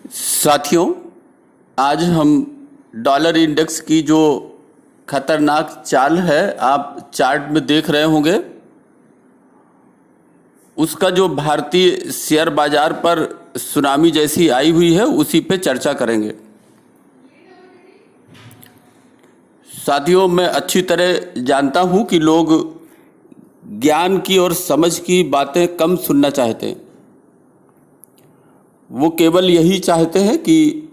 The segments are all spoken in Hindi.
साथियों, आज हम डॉलर इंडेक्स की जो खतरनाक चाल है आप चार्ट में देख रहे होंगे, उसका जो भारतीय शेयर बाजार पर सुनामी जैसी आई हुई है उसी पे चर्चा करेंगे। साथियों, मैं अच्छी तरह जानता हूं कि लोग ज्ञान की और समझ की बातें कम सुनना चाहते हैं। वो केवल यही चाहते हैं कि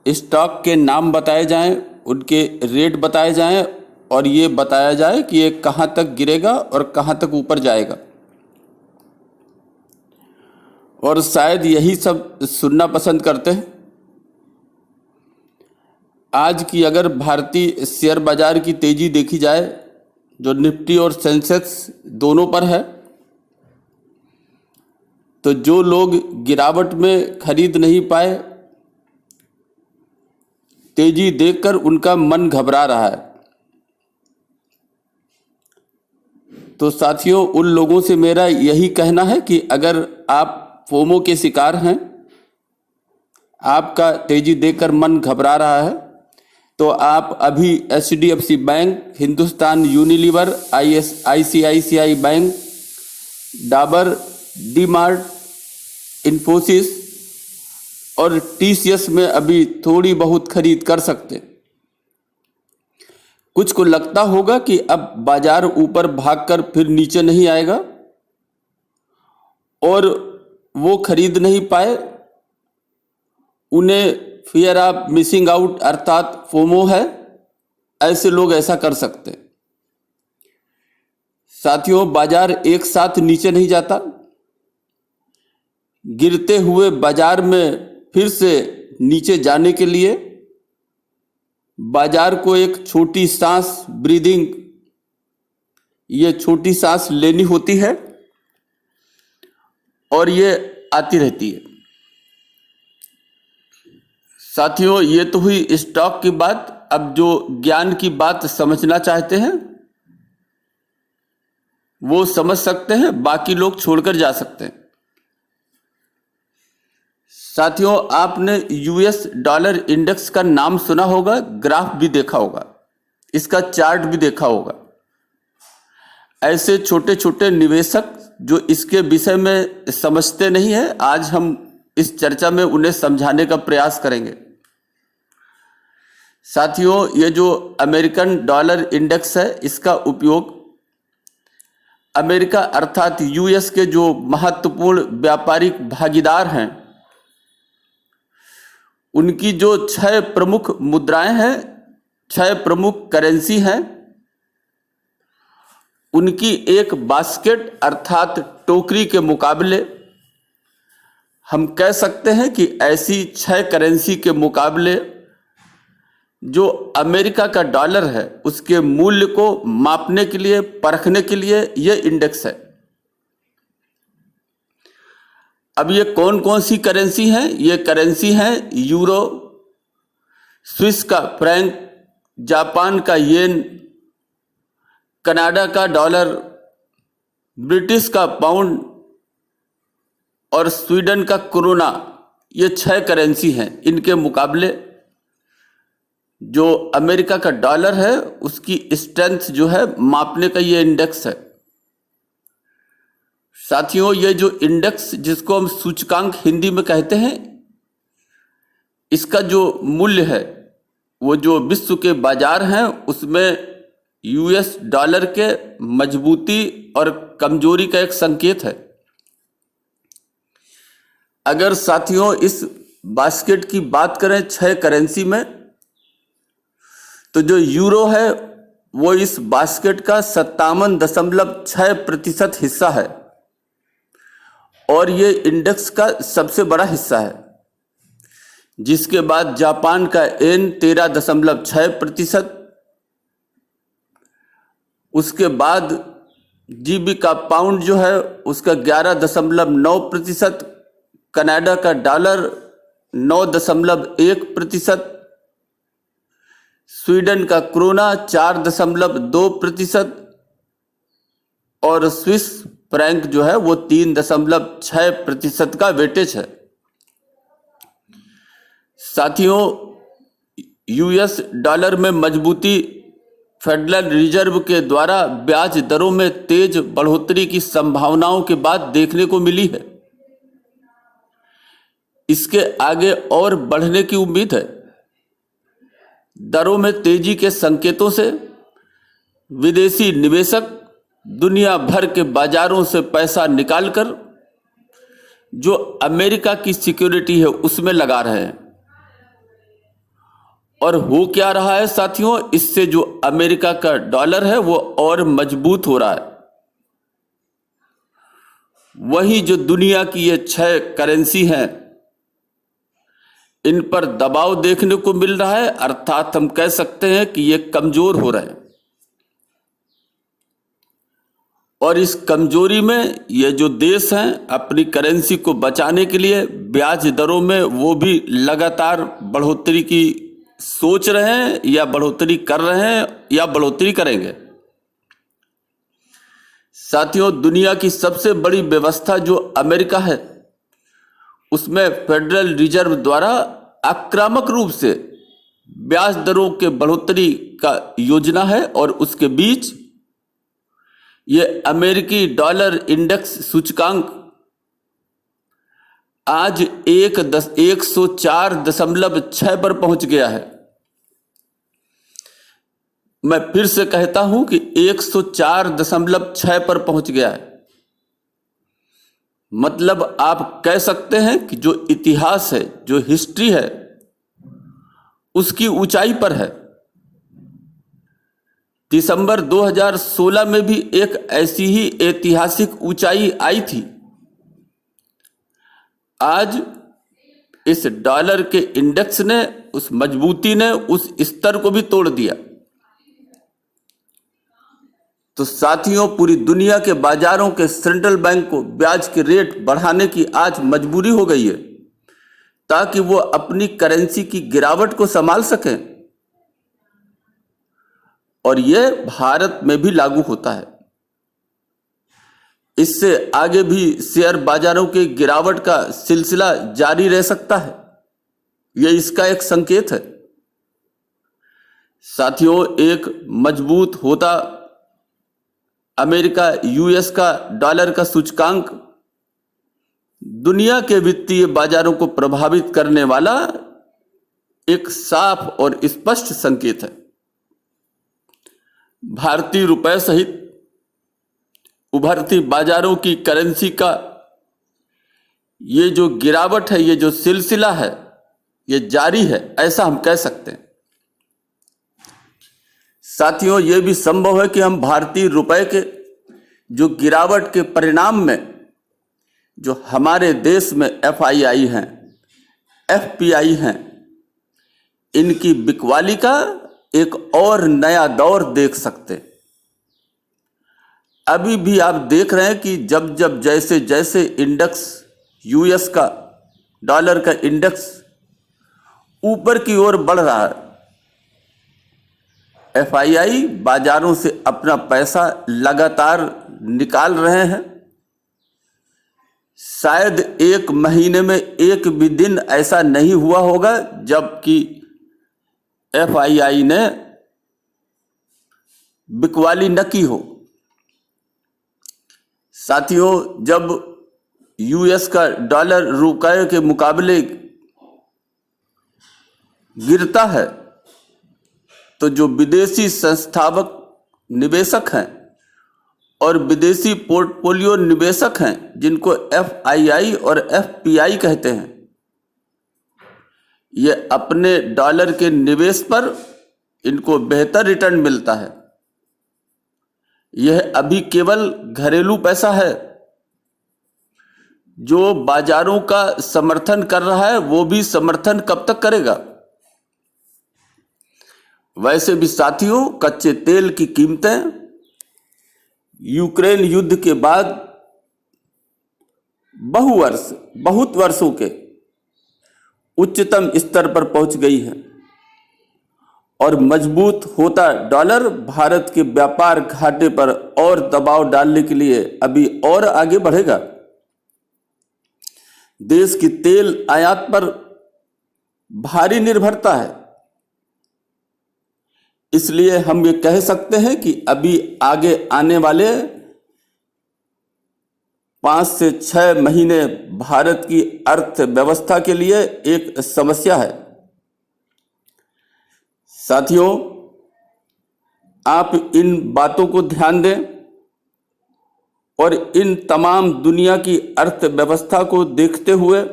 स्टॉक के नाम बताए जाएं, उनके रेट बताए जाएं और ये बताया जाए कि ये कहाँ तक गिरेगा और कहाँ तक ऊपर जाएगा। और शायद यही सब सुनना पसंद करते हैं। आज की अगर भारतीय शेयर बाजार की तेजी देखी जाए, जो निफ्टी और सेंसेक्स दोनों पर है, तो जो लोग गिरावट में खरीद नहीं पाए, तेजी देखकर उनका मन घबरा रहा है। तो साथियों, उन लोगों से मेरा यही कहना है कि अगर आप फोमो के शिकार हैं, आपका तेजी देखकर मन घबरा रहा है, तो आप अभी HDFC bank, Hindustan Unilever, ICICI bank, Dabur, D-Mart, Infosys और TCS में अभी थोड़ी बहुत खरीद कर सकते हैं। कुछ को लगता होगा कि अब बाजार ऊपर भागकर फिर नीचे नहीं आएगा और वो खरीद नहीं पाए, उन्हें फियर ऑफ मिसिंग आउट अर्थात फोमो है, ऐसे लोग ऐसा कर सकते हैं। साथियों, बाजार एक साथ नीचे नहीं जाता। गिरते हुए बाजार में फिर से नीचे जाने के लिए बाजार को एक छोटी सांस, ब्रीदिंग, ये छोटी सांस लेनी होती है और ये आती रहती है। साथियों, ये तो हुई स्टॉक की बात। अब जो ज्ञान की बात समझना चाहते हैं वो समझ सकते हैं, बाकी लोग छोड़कर जा सकते हैं। साथियों, आपने US डॉलर इंडेक्स का नाम सुना होगा, ग्राफ भी देखा होगा, इसका चार्ट भी देखा होगा। ऐसे छोटे छोटे निवेशक जो इसके विषय में समझते नहीं है, आज हम इस चर्चा में उन्हें समझाने का प्रयास करेंगे। साथियों, ये जो अमेरिकन डॉलर इंडेक्स है, इसका उपयोग अमेरिका अर्थात US के जो महत्वपूर्ण व्यापारिक भागीदार हैं, उनकी जो 6 प्रमुख मुद्राएं हैं, 6 प्रमुख करेंसी हैं, उनकी एक बास्केट अर्थात टोकरी के मुकाबले हम कह सकते हैं कि ऐसी 6 करेंसी के मुकाबले जो अमेरिका का डॉलर है उसके मूल्य को मापने के लिए, परखने के लिए यह इंडेक्स है। अब ये कौन कौन सी करेंसी हैं? ये करेंसी हैं यूरो, स्विस का फ्रैंक, जापान का येन, कनाडा का डॉलर, ब्रिटिश का पाउंड और स्वीडन का क्रोना। ये 6 करेंसी हैं। इनके मुकाबले जो अमेरिका का डॉलर है उसकी स्ट्रेंथ जो है मापने का ये इंडेक्स है। साथियों, ये जो इंडेक्स जिसको हम सूचकांक हिंदी में कहते हैं, इसका जो मूल्य है वो जो विश्व के बाजार हैं उसमें US डॉलर के मजबूती और कमजोरी का एक संकेत है। अगर साथियों इस बास्केट की बात करें 6 करेंसी में, तो जो यूरो है वो इस बास्केट का 57.6% हिस्सा है और ये इंडेक्स का सबसे बड़ा हिस्सा है। जिसके बाद जापान का येन 13.6%, उसके बाद GB का पाउंड जो है उसका 11.9%, कनाडा का डॉलर 9.1%, स्वीडन का क्रोना 4.2% और स्विस फ्रैंक जो है वो 3.6% का वेटेज है। साथियों, यूएस डॉलर में मजबूती फेडरल रिजर्व के द्वारा ब्याज दरों में तेज बढ़ोतरी की संभावनाओं के बाद देखने को मिली है। इसके आगे और बढ़ने की उम्मीद है। दरों में तेजी के संकेतों से विदेशी निवेशक दुनिया भर के बाजारों से पैसा निकालकर जो अमेरिका की सिक्योरिटी है उसमें लगा रहे हैं। और हो क्या रहा है साथियों, इससे जो अमेरिका का डॉलर है वो और मजबूत हो रहा है। वहीं जो दुनिया की ये 6 करेंसी हैं, इन पर दबाव देखने को मिल रहा है, अर्थात हम कह सकते हैं कि ये कमजोर हो रहे हैं। और इस कमजोरी में ये जो देश हैं अपनी करेंसी को बचाने के लिए ब्याज दरों में वो भी लगातार बढ़ोतरी की सोच रहे हैं, या बढ़ोतरी कर रहे हैं, या बढ़ोतरी करेंगे। साथियों, दुनिया की सबसे बड़ी व्यवस्था जो अमेरिका है उसमें फेडरल रिजर्व द्वारा आक्रामक रूप से ब्याज दरों के बढ़ोतरी का योजना है। और उसके बीच ये अमेरिकी डॉलर इंडेक्स सूचकांक आज 104.6 पर पहुंच गया है। मैं फिर से कहता हूं कि 104.6 पर पहुंच गया है। मतलब आप कह सकते हैं कि जो इतिहास है, जो हिस्ट्री है, उसकी ऊंचाई पर है। दिसंबर 2016 में भी एक ऐसी ही ऐतिहासिक ऊंचाई आई थी। आज इस डॉलर के इंडेक्स ने, उस मजबूती ने उस स्तर को भी तोड़ दिया। तो साथियों, पूरी दुनिया के बाजारों के सेंट्रल बैंक को ब्याज के रेट बढ़ाने की आज मजबूरी हो गई है ताकि वो अपनी करेंसी की गिरावट को संभाल सकें। और यह भारत में भी लागू होता है। इससे आगे भी शेयर बाजारों के गिरावट का सिलसिला जारी रह सकता है। यह इसका एक संकेत है। साथियों, एक मजबूत होता अमेरिका यूएस का डॉलर का सूचकांक दुनिया के वित्तीय बाजारों को प्रभावित करने वाला एक साफ और स्पष्ट संकेत है। भारतीय रुपए सहित उभरती बाजारों की करेंसी का ये जो गिरावट है, ये जो सिलसिला है, ये जारी है, ऐसा हम कह सकते हैं। साथियों, ये भी संभव है कि हम भारतीय रुपए के जो गिरावट के परिणाम में जो हमारे देश में एफआईआई हैं, एफपीआई हैं, इनकी बिकवाली का एक और नया दौर देख सकते हैं। अभी भी आप देख रहे हैं कि जब जब जैसे जैसे इंडेक्स यूएस का डॉलर का इंडेक्स ऊपर की ओर बढ़ रहा है, एफआईआई बाजारों से अपना पैसा लगातार निकाल रहे हैं। शायद एक महीने में एक भी दिन ऐसा नहीं हुआ होगा जबकि एफआईआई ने बिकवाली न की हो। साथियों, जब यूएस का डॉलर रुपये के मुकाबले गिरता है तो जो विदेशी संस्थापक निवेशक हैं और विदेशी पोर्टफोलियो निवेशक हैं, जिनको एफआईआई और एफपीआई कहते हैं, ये अपने डॉलर के निवेश पर इनको बेहतर रिटर्न मिलता है। यह अभी केवल घरेलू पैसा है। जो बाजारों का समर्थन कर रहा है वो भी समर्थन कब तक करेगा। वैसे भी साथियों, कच्चे तेल की कीमतें यूक्रेन युद्ध के बाद बहुत वर्षों के उच्चतम स्तर पर पहुंच गई है। और मजबूत होता डॉलर भारत के व्यापार घाटे पर और दबाव डालने के लिए अभी और आगे बढ़ेगा। देश की तेल आयात पर भारी निर्भरता है। इसलिए हम ये कह सकते हैं कि अभी आगे आने वाले 5 से 6 महीने भारत की अर्थव्यवस्था के लिए एक समस्या है। साथियों, आप इन बातों को ध्यान दें और इन तमाम दुनिया की अर्थव्यवस्था को देखते हुए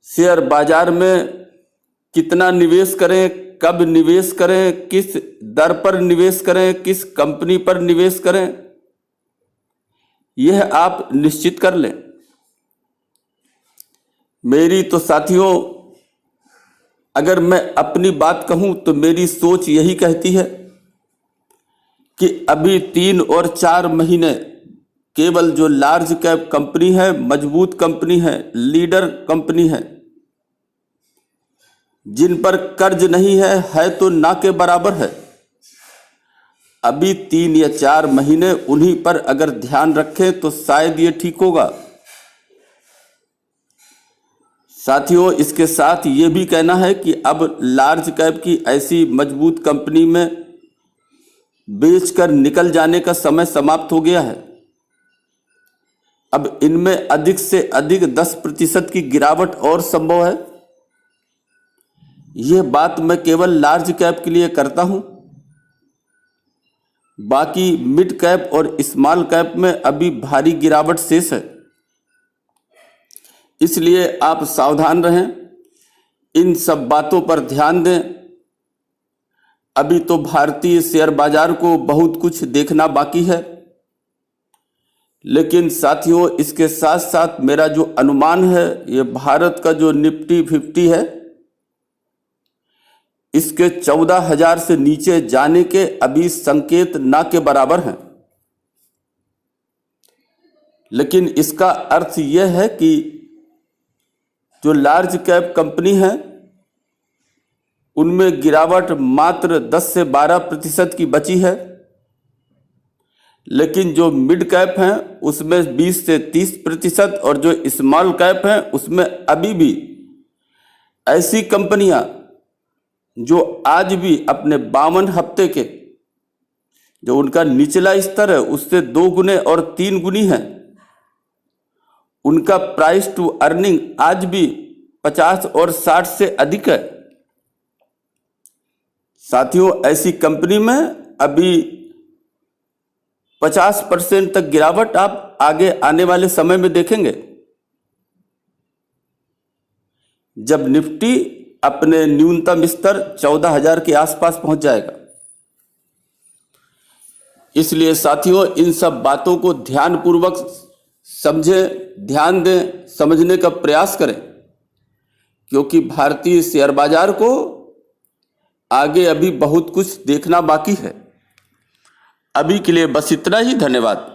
शेयर बाजार में कितना निवेश करें, कब निवेश करें, किस दर पर निवेश करें, किस कंपनी पर निवेश करें, यह आप निश्चित कर लें। मेरी तो साथियों, अगर मैं अपनी बात कहूं तो मेरी सोच यही कहती है कि अभी 3 और 4 महीने केवल जो लार्ज कैप कंपनी है, मजबूत कंपनी है, लीडर कंपनी है, जिन पर कर्ज नहीं है तो ना के बराबर है, अभी 3 या 4 महीने उन्हीं पर अगर ध्यान रखें तो शायद ये ठीक होगा। साथियों, इसके साथ ये भी कहना है कि अब लार्ज कैप की ऐसी मजबूत कंपनी में बेचकर निकल जाने का समय समाप्त हो गया है। अब इनमें अधिक से अधिक 10% की गिरावट और संभव है। यह बात मैं केवल लार्ज कैप के लिए करता हूं। बाकी मिड कैप और स्मॉल कैप में अभी भारी गिरावट शेष है। इसलिए आप सावधान रहें, इन सब बातों पर ध्यान दें। अभी तो भारतीय शेयर बाजार को बहुत कुछ देखना बाकी है, लेकिन साथियों, इसके साथ साथ मेरा जो अनुमान है, ये भारत का जो निफ्टी 50 है, इसके 14,000 से नीचे जाने के अभी संकेत ना के बराबर हैं। लेकिन इसका अर्थ यह है कि जो लार्ज कैप कंपनी है उनमें गिरावट मात्र 10 से 12% की बची है, लेकिन जो मिड कैप हैं उसमें 20 से 30% और जो स्मॉल कैप हैं उसमें अभी भी ऐसी कंपनियां जो आज भी अपने 52 हफ्ते के जो उनका निचला स्तर है उससे 2 गुने और 3 गुनी है, उनका प्राइस टू अर्निंग आज भी 50 और 60 से अधिक है। साथियों, ऐसी कंपनी में अभी 50% तक गिरावट आप आगे आने वाले समय में देखेंगे, जब निफ्टी अपने न्यूनतम स्तर 14,000 के आसपास पहुंच जाएगा। इसलिए साथियों, इन सब बातों को ध्यानपूर्वक समझें, ध्यान दें, समझने का प्रयास करें, क्योंकि भारतीय शेयर बाजार को आगे अभी बहुत कुछ देखना बाकी है। अभी के लिए बस इतना ही। धन्यवाद।